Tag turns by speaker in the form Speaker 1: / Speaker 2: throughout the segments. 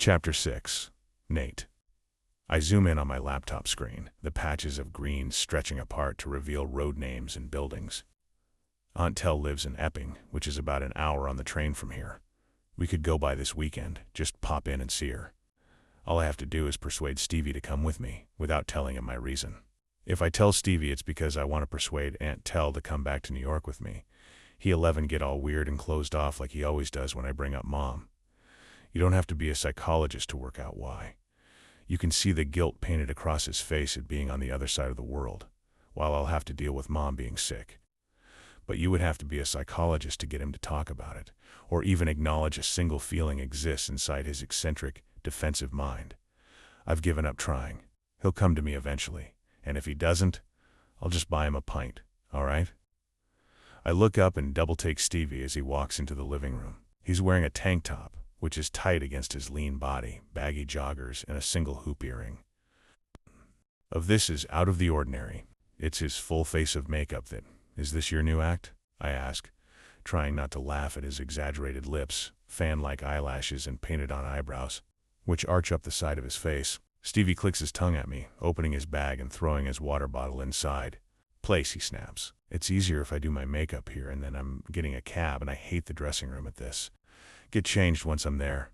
Speaker 1: Chapter 6. Nate. I zoom in on my laptop screen, the patches of green stretching apart to reveal road names and buildings. Aunt Tell lives in Epping, which is about an hour on the train from here. We could go by this weekend, just pop in and see her. All I have to do is persuade Stevie to come with me, without telling him my reason. If I tell Stevie it's because I want to persuade Aunt Tell to come back to New York with me, he'll get all weird and closed off like he always does when I bring up Mom. You don't have to be a psychologist to work out why. You can see the guilt painted across his face at being on the other side of the world, while I'll have to deal with Mom being sick. But you would have to be a psychologist to get him to talk about it, or even acknowledge a single feeling exists inside his eccentric, defensive mind. I've given up trying. He'll come to me eventually, and if he doesn't, I'll just buy him a pint, all right? I look up and double-take Stevie as he walks into the living room. He's wearing a tank top, which is tight against his lean body, baggy joggers, and a single hoop earring. Of this is out of the ordinary. It's his full face of makeup that, "Is this your new act?" I ask, trying not to laugh at his exaggerated lips, fan-like eyelashes, and painted-on eyebrows, which arch up the side of his face. Stevie clicks his tongue at me, opening his bag and throwing his water bottle inside. "Place," he snaps. "It's easier if I do my makeup here, and then I'm getting a cab, and I hate the dressing room at this. Get changed once I'm there."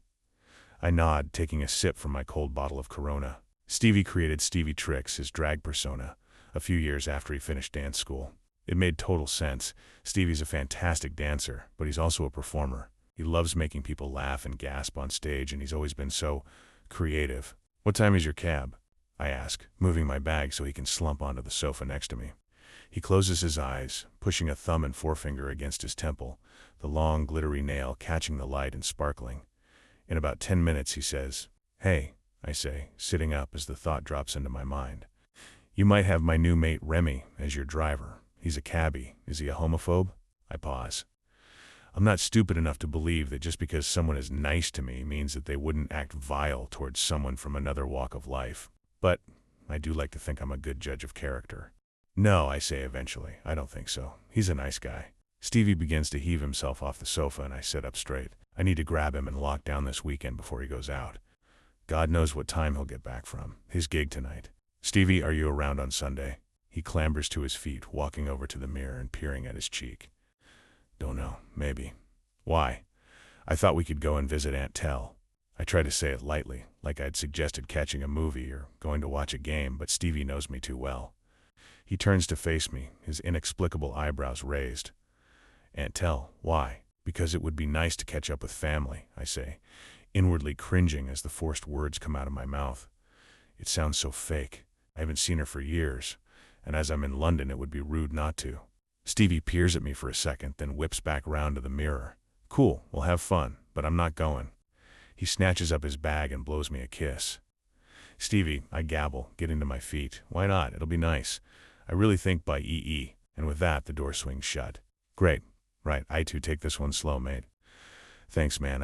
Speaker 1: I nod, taking a sip from my cold bottle of Corona. Stevie created Stevie Tricks, his drag persona, a few years after he finished dance school. It made total sense. Stevie's a fantastic dancer, but he's also a performer. He loves making people laugh and gasp on stage, and he's always been so creative. "What time is your cab?" I ask, moving my bag so he can slump onto the sofa next to me. He closes his eyes, pushing a thumb and forefinger against his temple, the long, glittery nail catching the light and sparkling. In about 10 minutes, he says. "Hey," I say, sitting up as the thought drops into my mind. "You might have my new mate Remy as your driver. He's a cabbie. Is he a homophobe?" I pause. I'm not stupid enough to believe that just because someone is nice to me means that they wouldn't act vile towards someone from another walk of life. But I do like to think I'm a good judge of character. "No," I say eventually. "I don't think so. He's a nice guy." Stevie begins to heave himself off the sofa, and I sit up straight. I need to grab him and lock down this weekend before he goes out. God knows what time he'll get back from his gig tonight. "Stevie, are you around on Sunday?" He clambers to his feet, walking over to the mirror and peering at his cheek. "Don't know. Maybe." "Why?" "I thought we could go and visit Aunt Tell." I try to say it lightly, like I'd suggested catching a movie or going to watch a game, but Stevie knows me too well. He turns to face me, his inexplicable eyebrows raised. "Aunt Tell, why?" "Because it would be nice to catch up with family," I say, inwardly cringing as the forced words come out of my mouth. It sounds so fake. I haven't seen her for years, and as I'm in London it would be rude not to. Stevie peers at me for a second, then whips back round to the mirror. "Cool, we'll have fun, but I'm not going." He snatches up his bag and blows me a kiss. "Stevie," I gabble, getting to my feet. "Why not? It'll be nice. I really think by EE." And with that, the door swings shut. "Great. Right, I too take this one slow, mate." "Thanks, man,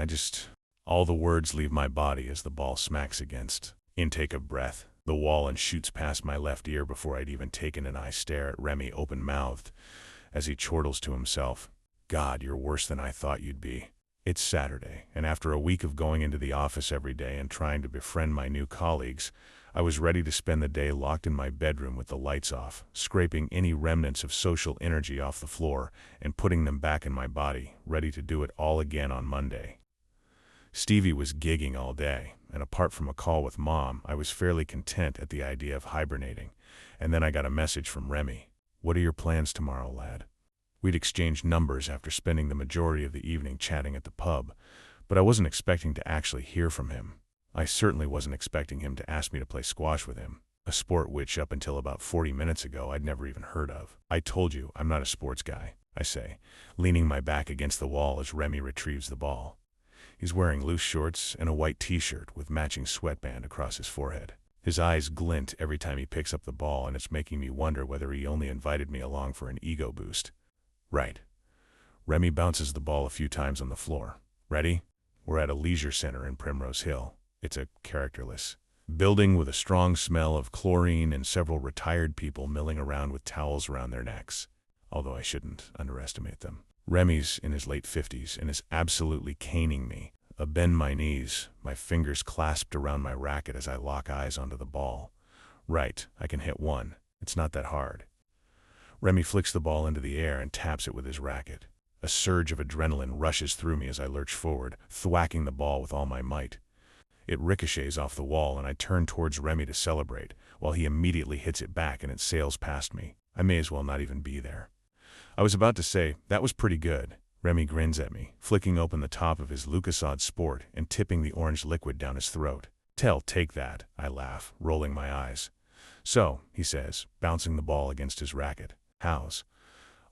Speaker 1: All the words leave my body as the ball smacks against. Intake of breath. The wall and shoots past my left ear before I'd even taken an eye stare at Remy open-mouthed, as he chortles to himself. "God, you're worse than I thought you'd be." It's Saturday, and after a week of going into the office every day and trying to befriend my new colleagues, I was ready to spend the day locked in my bedroom with the lights off, scraping any remnants of social energy off the floor and putting them back in my body, ready to do it all again on Monday. Stevie was gigging all day, and apart from a call with Mom, I was fairly content at the idea of hibernating, and then I got a message from Remy. "What are your plans tomorrow, lad?" We'd exchanged numbers after spending the majority of the evening chatting at the pub, but I wasn't expecting to actually hear from him. I certainly wasn't expecting him to ask me to play squash with him, a sport which, up until about 40 minutes ago, I'd never even heard of. "I told you, I'm not a sports guy," I say, leaning my back against the wall as Remy retrieves the ball. He's wearing loose shorts and a white t-shirt with matching sweatband across his forehead. His eyes glint every time he picks up the ball, and it's making me wonder whether he only invited me along for an ego boost. "Right." Remy bounces the ball a few times on the floor. "Ready?" We're at a leisure center in Primrose Hill. It's a characterless building with a strong smell of chlorine and several retired people milling around with towels around their necks, although I shouldn't underestimate them. Remy's in his late 50s and is absolutely caning me, I bend my knees, my fingers clasped around my racket as I lock eyes onto the ball. Right, I can hit one. It's not that hard. Remy flicks the ball into the air and taps it with his racket. A surge of adrenaline rushes through me as I lurch forward, thwacking the ball with all my might. It ricochets off the wall and I turn towards Remy to celebrate, while he immediately hits it back and it sails past me. I may as well not even be there. I was about to say, that was pretty good. Remy grins at me, flicking open the top of his Lucasade Sport and tipping the orange liquid down his throat. Take that, I laugh, rolling my eyes. So, he says, bouncing the ball against his racket. How's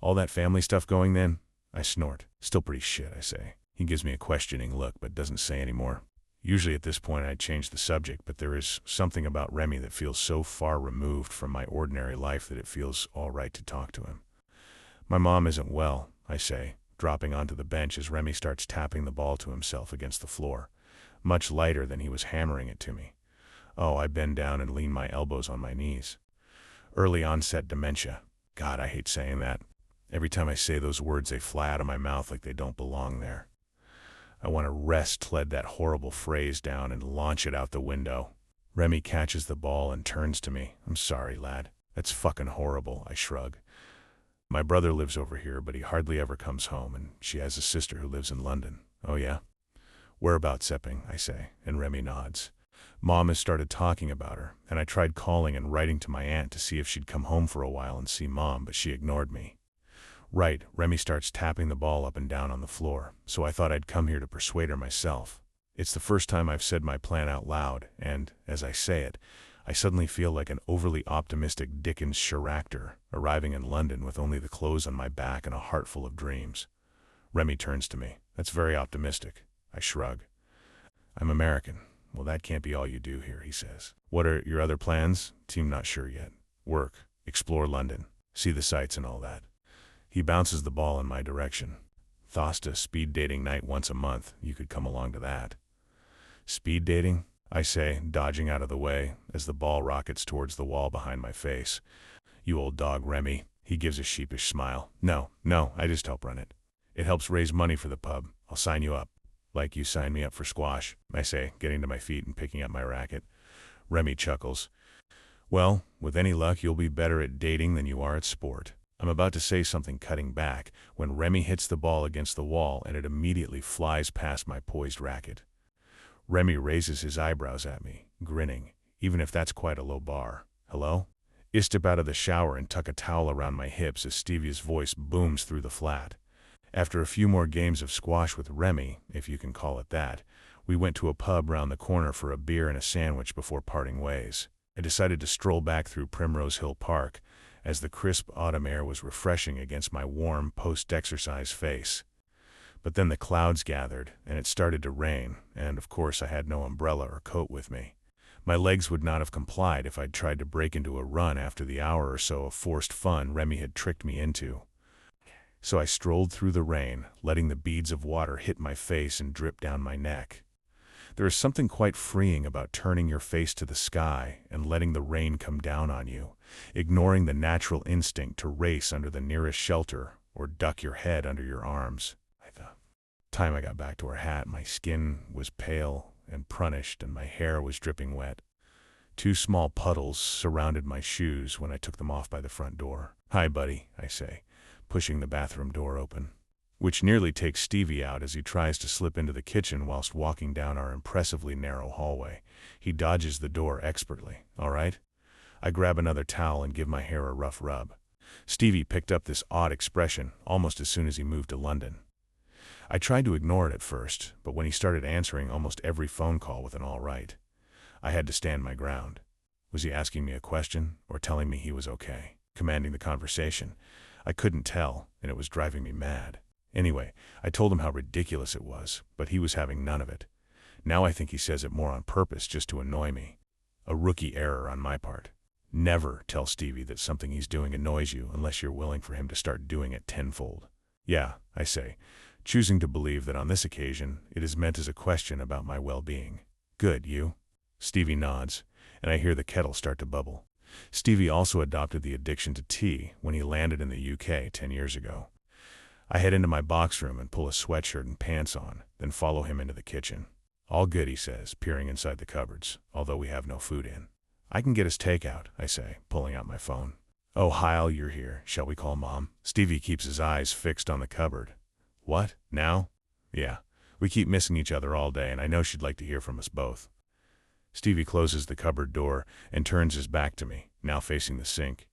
Speaker 1: all that family stuff going then? I snort. Still pretty shit, I say. He gives me a questioning look but doesn't say any more. Usually at this point I'd change the subject, but there is something about Remy that feels so far removed from my ordinary life that it feels all right to talk to him. My mom isn't well, I say, dropping onto the bench as Remy starts tapping the ball to himself against the floor, much lighter than he was hammering it to me. Oh, I bend down and lean my elbows on my knees. Early onset dementia. God, I hate saying that. Every time I say those words they fly out of my mouth like they don't belong there. I want to wrest-sled that horrible phrase down and launch it out the window. Remy catches the ball and turns to me. I'm sorry, lad. That's fucking horrible, I shrug. My brother lives over here, but he hardly ever comes home, and she has a sister who lives in London. Oh yeah? Whereabouts, Epping, I say, and Remy nods. Mom has started talking about her, and I tried calling and writing to my aunt to see if she'd come home for a while and see Mom, but she ignored me. Right, Remy starts tapping the ball up and down on the floor, so I thought I'd come here to persuade her myself. It's the first time I've said my plan out loud, and, as I say it, I suddenly feel like an overly optimistic Dickens character, arriving in London with only the clothes on my back and a heart full of dreams. Remy turns to me. That's very optimistic. I shrug. I'm American. Well, that can't be all you do here, he says. What are your other plans? Team not sure yet. Work, explore London, see the sights and all that. He bounces the ball in my direction. Thosta, speed dating night once a month. You could come along to that. Speed dating? I say, dodging out of the way, as the ball rockets towards the wall behind my face. You old dog, Remy. He gives a sheepish smile. No, I just help run it. It helps raise money for the pub. I'll sign you up. Like you signed me up for squash, I say, getting to my feet and picking up my racket. Remy chuckles. Well, with any luck, you'll be better at dating than you are at sport. I'm about to say something cutting back when Remy hits the ball against the wall and it immediately flies past my poised racket. Remy raises his eyebrows at me, grinning, even if that's quite a low bar. Hello? I step out of the shower and tuck a towel around my hips as Stevie's voice booms through the flat. After a few more games of squash with Remy, if you can call it that, we went to a pub round the corner for a beer and a sandwich before parting ways. I decided to stroll back through Primrose Hill Park, as the crisp autumn air was refreshing against my warm, post-exercise face. But then the clouds gathered, and it started to rain, and of course I had no umbrella or coat with me. My legs would not have complied if I'd tried to break into a run after the hour or so of forced fun Remy had tricked me into. So I strolled through the rain, letting the beads of water hit my face and drip down my neck. There is something quite freeing about turning your face to the sky and letting the rain come down on you, ignoring the natural instinct to race under the nearest shelter or duck your head under your arms. By the time I got back to our hat, my skin was pale and prunushed and my hair was dripping wet. 2 small puddles surrounded my shoes when I took them off by the front door. Hi, buddy, I say, pushing the bathroom door open, which nearly takes Stevie out as he tries to slip into the kitchen whilst walking down our impressively narrow hallway. He dodges the door expertly. All right? I grab another towel and give my hair a rough rub. Stevie picked up this odd expression almost as soon as he moved to London. I tried to ignore it at first, but when he started answering almost every phone call with an all right, I had to stand my ground. Was he asking me a question or telling me he was okay? Commanding the conversation. I couldn't tell, and it was driving me mad. Anyway, I told him how ridiculous it was, but he was having none of it. Now I think he says it more on purpose just to annoy me. A rookie error on my part. Never tell Stevie that something he's doing annoys you unless you're willing for him to start doing it tenfold. Yeah, I say, choosing to believe that on this occasion it is meant as a question about my well-being. Good, you? Stevie nods, and I hear the kettle start to bubble. Stevie also adopted the addiction to tea when he landed in the UK 10 years ago. I head into my box room and pull a sweatshirt and pants on, then follow him into the kitchen. All good, he says, peering inside the cupboards, although we have no food in. I can get us takeout, I say, pulling out my phone. Oh, Hyle, you're here. Shall we call Mom? Stevie keeps his eyes fixed on the cupboard. What? Now? Yeah. We keep missing each other all day, and I know she'd like to hear from us both. Stevie closes the cupboard door and turns his back to me, now facing the sink.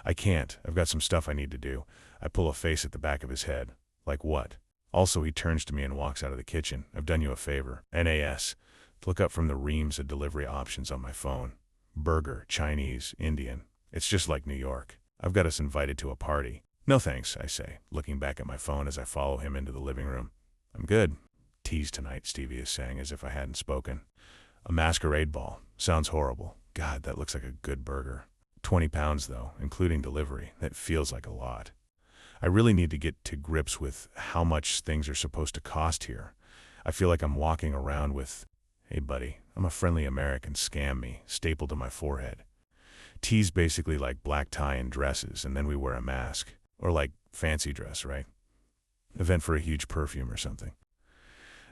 Speaker 1: I can't. I've got some stuff I need to do. I pull a face at the back of his head. Like what? Also, he turns to me and walks out of the kitchen. I've done you a favor. NAS. Look up from the reams of delivery options on my phone. Burger, Chinese, Indian. It's just like New York. I've got us invited to a party. No thanks, I say, looking back at my phone as I follow him into the living room. I'm good. Tease tonight, Stevie is saying as if I hadn't spoken. A masquerade ball. Sounds horrible. God, that looks like a good burger. 20 pounds, though, including delivery. That feels like a lot. I really need to get to grips with how much things are supposed to cost here. I feel like I'm walking around with, hey buddy, I'm a friendly American, scam me, stapled to my forehead. Tea's basically like black tie and dresses, and then we wear a mask. Or like fancy dress, right? Event for a huge perfume or something.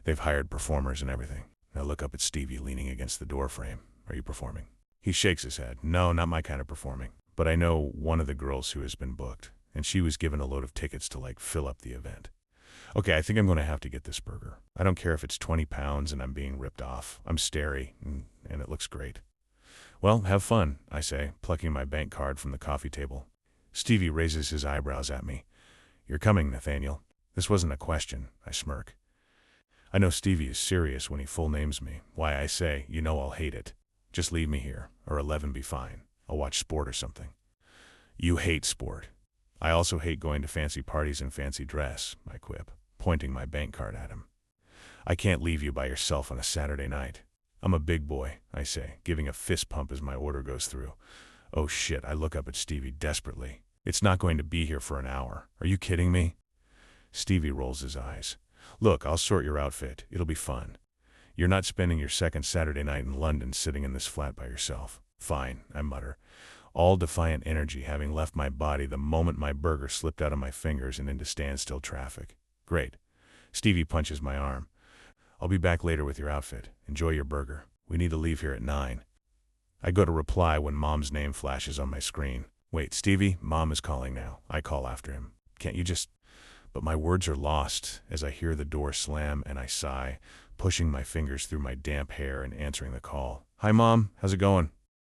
Speaker 1: They've hired performers and everything. I look up at Stevie leaning against the door frame. Are you performing? He shakes his head. No, not my kind of performing. But I know one of the girls who has been booked, and she was given a load of tickets to like fill up the event. Okay, I think I'm going to have to get this burger. I don't care if it's 20 pounds and I'm being ripped off. I'm starry, and it looks great. Well, have fun, I say, plucking my bank card from the coffee table. Stevie raises his eyebrows at me. You're coming, Nathaniel. This wasn't a question, I smirk. I know Stevie is serious when he full names me. Why, I say, you know I'll hate it. Just leave me here, or 11 be fine. I'll watch sport or something. You hate sport. I also hate going to fancy parties in fancy dress, I quip, pointing my bank card at him. I can't leave you by yourself on a Saturday night. I'm a big boy, I say, giving a fist pump as my order goes through. Oh shit, I look up at Stevie desperately. It's not going to be here for an hour. Are you kidding me? Stevie rolls his eyes. Look, I'll sort your outfit. It'll be fun. You're not spending your second Saturday night in London sitting in this flat by yourself. Fine, I mutter, all defiant energy having left my body the moment my burger slipped out of my fingers and into standstill traffic. Great. Stevie punches my arm. I'll be back later with your outfit. Enjoy your burger. We need to leave here at 9. I go to reply when Mom's name flashes on my screen. Wait, Stevie, Mom is calling now. I call after him. Can't you just... But my words are lost as I hear the door slam and I sigh, pushing my fingers through my damp hair and answering the call. Hi, Mom. How's it going?